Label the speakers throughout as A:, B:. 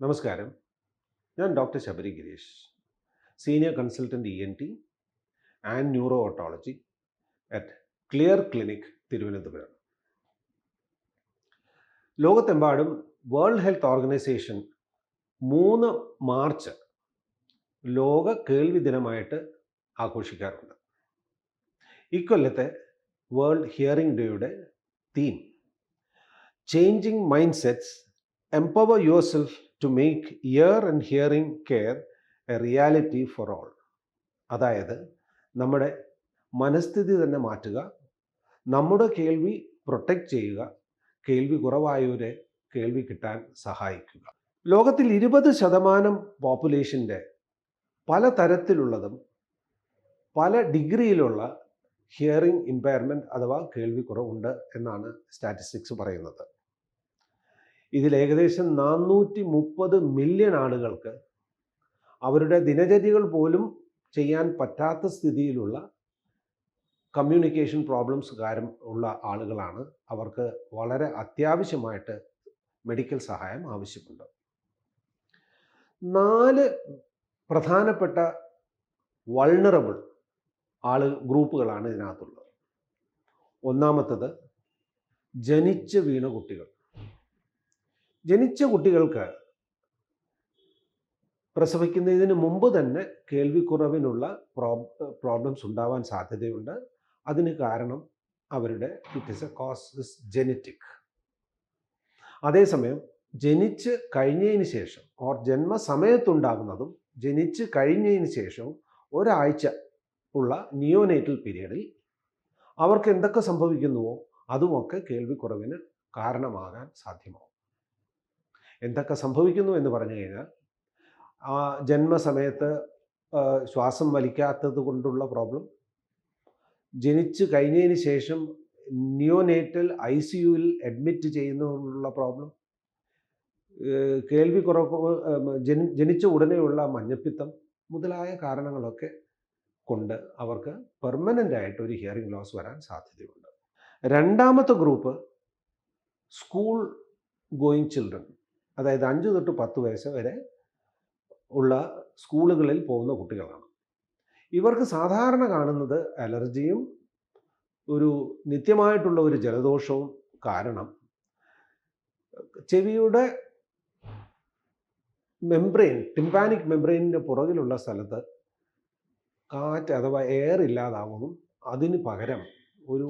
A: നമസ്കാരം. ഞാൻ doctor Sabari Girish, senior consultant ENT and neuro otology at clear clinic, Thiruvananthapuram. ലോകത്തെമ്പാടും world health organisation 3 March ലോക കേൾവി ദിനമായിട്ട് ആഘോഷിക്കാറുണ്ട്. ഇക്കൊല്ലത്തെ വേൾഡ് ഹിയറിംഗ് ഡേയുടെ theme changing mindsets, empower yourself to make ear and hearing care a reality for all. അതായത് നമ്മുടെ മനസ്ഥിതി തന്നെ മാറ്റുക, നമ്മുടെ കേൾവി പ്രൊട്ടക്റ്റ് ചെയ്യുക, കേൾവി കുറവായവരെ കേൾവി കിട്ടാൻ സഹായിക്കുക. ലോകത്തിൽ 20% പോപ്പുലേഷൻ്റെ പല തരത്തിലുള്ളതും പല ഡിഗ്രിയിലുള്ള ഹിയറിംഗ് ഇമ്പയർമെൻറ്റ് അഥവാ കേൾവി കുറവുണ്ട് എന്നാണ് സ്റ്റാറ്റിസ്റ്റിക്സ് പറയുന്നത്. ഇതിൽ ഏകദേശം 430 മില്യൺ ആളുകൾക്ക് അവരുടെ ദിനചര്യകൾ പോലും ചെയ്യാൻ പറ്റാത്ത സ്ഥിതിയിലുള്ള കമ്മ്യൂണിക്കേഷൻ പ്രോബ്ലംസ് ഉള്ള ആളുകളാണ്. അവർക്ക് വളരെ അത്യാവശ്യമായിട്ട് മെഡിക്കൽ സഹായം ആവശ്യമുണ്ട്. 4 പ്രധാനപ്പെട്ട വൾണറബിൾ ഗ്രൂപ്പുകളാണ് ഇതിനകത്തുള്ളത്. ഒന്നാമത്തത് ജനിച്ച് വീണ കുട്ടികൾ. ജനിച്ച കുട്ടികൾക്ക് പ്രസവിക്കുന്നതിന് മുമ്പ് തന്നെ കേൾവിക്കുറവിനുള്ള പ്രോബ്ലംസ് ഉണ്ടാവാൻ സാധ്യതയുണ്ട്. അതിന് കാരണം അവരുടെ ജെനറ്റിക്. അതേസമയം ജനിച്ച് കഴിഞ്ഞതിന് ശേഷം ജന്മസമയത്തുണ്ടാകുന്നതും ജനിച്ച് കഴിഞ്ഞതിന് ശേഷവും ഒരാഴ്ച ഉള്ള നിയോനേറ്റൽ പീരീഡിൽ അവർക്ക് എന്തൊക്കെ സംഭവിക്കുന്നുവോ അതുമൊക്കെ കേൾവിക്കുറവിന് കാരണമാകാൻ സാധ്യമാവും. എന്തൊക്കെ സംഭവിക്കുന്നു എന്ന് പറഞ്ഞു കഴിഞ്ഞാൽ, ആ ജന്മസമയത്ത് ശ്വാസം വലിക്കാത്തത് കൊണ്ടുള്ള പ്രോബ്ലം, ജനിച്ച് കഴിഞ്ഞതിന് ശേഷം നിയോനേറ്റൽ ICUവിൽ അഡ്മിറ്റ് ചെയ്യുന്നതിനുള്ള പ്രോബ്ലം, കേൾവിക്കുറവ്, ജനിച്ച ഉടനെയുള്ള മഞ്ഞപ്പിത്തം മുതലായ കാരണങ്ങളൊക്കെ കൊണ്ട് അവർക്ക് പെർമനൻ്റ് ആയിട്ട് ഒരു ഹിയറിംഗ് ലോസ് വരാൻ സാധ്യതയുണ്ട്. രണ്ടാമത്തെ ഗ്രൂപ്പ് സ്കൂൾ ഗോയിങ് ചിൽഡ്രൻ, അതായത് 5 തൊട്ട് 10 വയസ്സ് വരെ ഉള്ള സ്കൂളുകളിൽ പോകുന്ന കുട്ടികളാണ്. ഇവർക്ക് സാധാരണ കാണുന്നത് അലർജിയും ഒരു നിത്യമായിട്ടുള്ള ഒരു ജലദോഷവും കാരണം ചെവിയുടെ മെംബ്രെയിൻ, ടിംപാനിക് മെംബ്രെയിനിൻ്റെ പുറകിലുള്ള സ്ഥലത്ത് കാറ്റ് അഥവാ എയർ ഇല്ലാതാവുന്നു. അതിന് പകരം ഒരു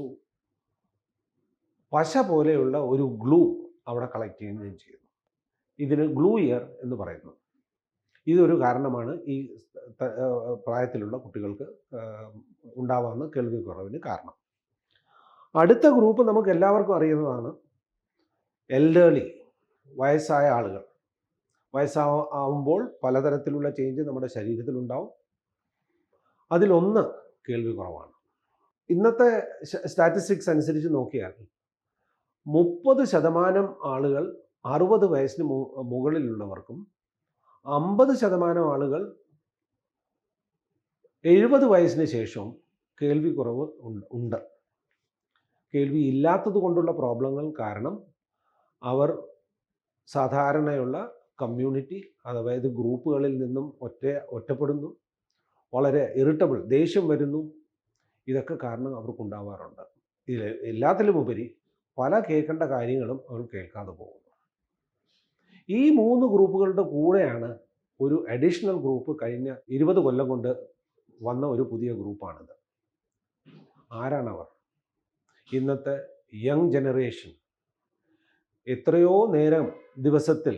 A: പശ പോലെയുള്ള ഒരു ഗ്ലൂ അവിടെ കളക്ട് ചെയ്യുകയും ചെയ്യുന്നു. ഇതിന് ഗ്ലൂ ഇയർ എന്ന് പറയുന്നു. ഇതൊരു കാരണമാണ് ഈ പ്രായത്തിലുള്ള കുട്ടികൾക്ക് ഉണ്ടാവാവുന്ന കേൾവിക്കുറവിന് കാരണം. അടുത്ത ഗ്രൂപ്പ് നമുക്ക് എല്ലാവർക്കും അറിയുന്നതാണ് എൽഡേർലി, വയസ്സായ ആളുകൾ. വയസ്സാവുമ്പോൾ പലതരത്തിലുള്ള ചേഞ്ച് നമ്മുടെ ശരീരത്തിലുണ്ടാവും. അതിലൊന്ന് കേൾവിക്കുറവാണ്. ഇന്നത്തെ സ്റ്റാറ്റിസ്റ്റിക്സ് അനുസരിച്ച് നോക്കിയാൽ 30% ആളുകൾ 60 വയസ്സിന് മുകളിലുള്ളവർക്കും 50% ആളുകൾ 70 വയസ്സിന് ശേഷവും കേൾവിക്കുറവ് ഉണ്ട്. കേൾവി ഇല്ലാത്തത് കൊണ്ടുള്ള പ്രോബ്ലങ്ങൾ കാരണം അവർ സാധാരണയുള്ള കമ്മ്യൂണിറ്റി, അതായത് ഗ്രൂപ്പുകളിൽ നിന്നും ഒറ്റപ്പെടുന്നു, വളരെ ഇറിറ്റബിൾ, ദേഷ്യം വരുന്നു. ഇതൊക്കെ കാരണം അവർക്കുണ്ടാവാറുണ്ട്. ഇതിൽ എല്ലാത്തിലുമുപരി പല കേൾക്കേണ്ട കാര്യങ്ങളും അവർ കേൾക്കാതെ പോകുന്നു. ഈ 3 ഗ്രൂപ്പുകളുടെ കൂടെയാണ് ഒരു അഡീഷണൽ ഗ്രൂപ്പ് കഴിഞ്ഞ 20 കൊല്ലം കൊണ്ട് വന്ന ഒരു പുതിയ ഗ്രൂപ്പാണിത്. ആരാണവർ? ഇന്നത്തെ യങ് ജനറേഷൻ. എത്രയോ നേരം ദിവസത്തിൽ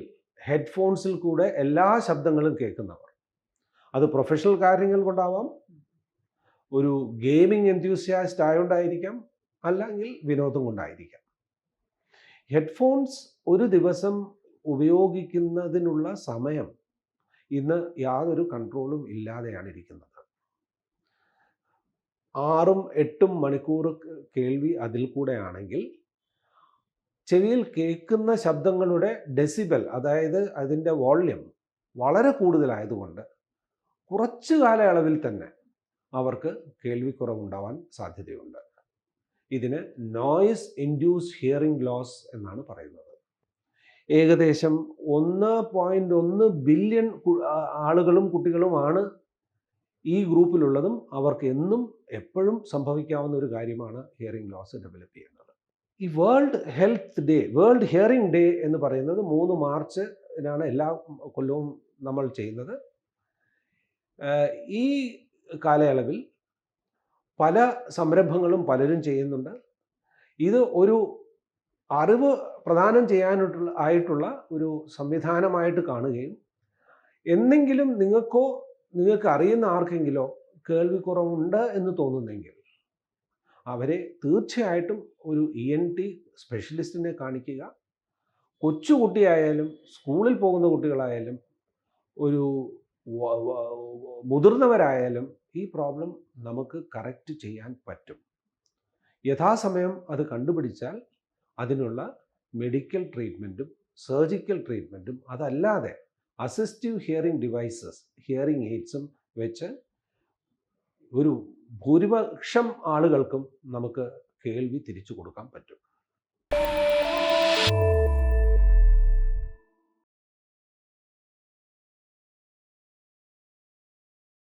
A: ഹെഡ്ഫോൺസിൽ കൂടെ എല്ലാ ശബ്ദങ്ങളും കേൾക്കുന്നവർ. അത് പ്രൊഫഷണൽ കാര്യങ്ങൾ കൊണ്ടാവാം, ഒരു ഗെയിമിംഗ് എൻത്യൂസിയാസ്റ്റ് ആയതുകൊണ്ടായിരിക്കാം, അല്ലെങ്കിൽ വിനോദം കൊണ്ടായിരിക്കാം. ഹെഡ്ഫോൺസ് ഒരു ദിവസം ഉപയോഗിക്കുന്നതിനുള്ള സമയം ഇന്ന് യാതൊരു കൺട്രോളും ഇല്ലാതെയാണ് ഇരിക്കുന്നത്. 6-8 മണിക്കൂർ കേൾവി അതിൽ കൂടെ ആണെങ്കിൽ ചെവിയിൽ കേൾക്കുന്ന ശബ്ദങ്ങളുടെ ഡെസിബൽ, അതായത് അതിൻ്റെ വോള്യം വളരെ കൂടുതലായതുകൊണ്ട് കുറച്ചു കാലയളവിൽ തന്നെ അവർക്ക് കേൾവിക്കുറവുണ്ടാവാൻ സാധ്യതയുണ്ട്. ഇതിന് നോയ്സ് ഇൻഡ്യൂസ്ഡ് ഹിയറിംഗ് ലോസ് എന്നാണ് പറയുന്നത്. ഏകദേശം 1.1 ബില്യൺ ആളുകളും കുട്ടികളുമാണ് ഈ ഗ്രൂപ്പിലുള്ളതും അവർക്ക് എന്നും എപ്പോഴും സംഭവിക്കാവുന്ന ഒരു കാര്യമാണ് ഹിയറിംഗ് ലോസ് ഡെവലപ്പ് ചെയ്യുന്നത്. ഈ വേൾഡ് ഹിയറിംഗ് ഡേ എന്ന് പറയുന്നത് 3 മാർച്ചിനാണ് എല്ലാ കൊല്ലവും നമ്മൾ ചെയ്യുന്നത്. ഈ കാലയളവിൽ പല സംരംഭങ്ങളും പലരും ചെയ്യുന്നുണ്ട്. ഇത് ഒരു അറിവ് പ്രദാനം ചെയ്യാനായിട്ടുള്ള ഒരു സംവിധാനമായിട്ട് കാണുകയും എന്നെങ്കിലും നിങ്ങൾക്ക് അറിയുന്ന ആർക്കെങ്കിലോ കേൾവിക്കുറവുണ്ട് എന്ന് തോന്നുന്നെങ്കിൽ അവരെ തീർച്ചയായിട്ടും ഒരു ENT സ്പെഷ്യലിസ്റ്റിനെ കാണിക്കുക. കൊച്ചുകുട്ടിയായാലും സ്കൂളിൽ പോകുന്ന കുട്ടികളായാലും ഒരു മുതിർന്നവരായാലും ഈ പ്രോബ്ലം നമുക്ക് കറക്റ്റ് ചെയ്യാൻ പറ്റും. യഥാസമയം അത് കണ്ടുപിടിച്ചാൽ അതിനുള്ള മെഡിക്കൽ ട്രീറ്റ്മെൻറ്റും സർജിക്കൽ ട്രീറ്റ്മെൻറ്റും അതല്ലാതെ അസിസ്റ്റീവ് ഹിയറിംഗ് ഡിവൈസസ് ഹിയറിംഗ് എയ്ഡ്സും വെച്ച് ഒരു ഭൂരിപക്ഷം ആളുകൾക്കും നമുക്ക് കേൾവി തിരിച്ചു കൊടുക്കാൻ പറ്റും.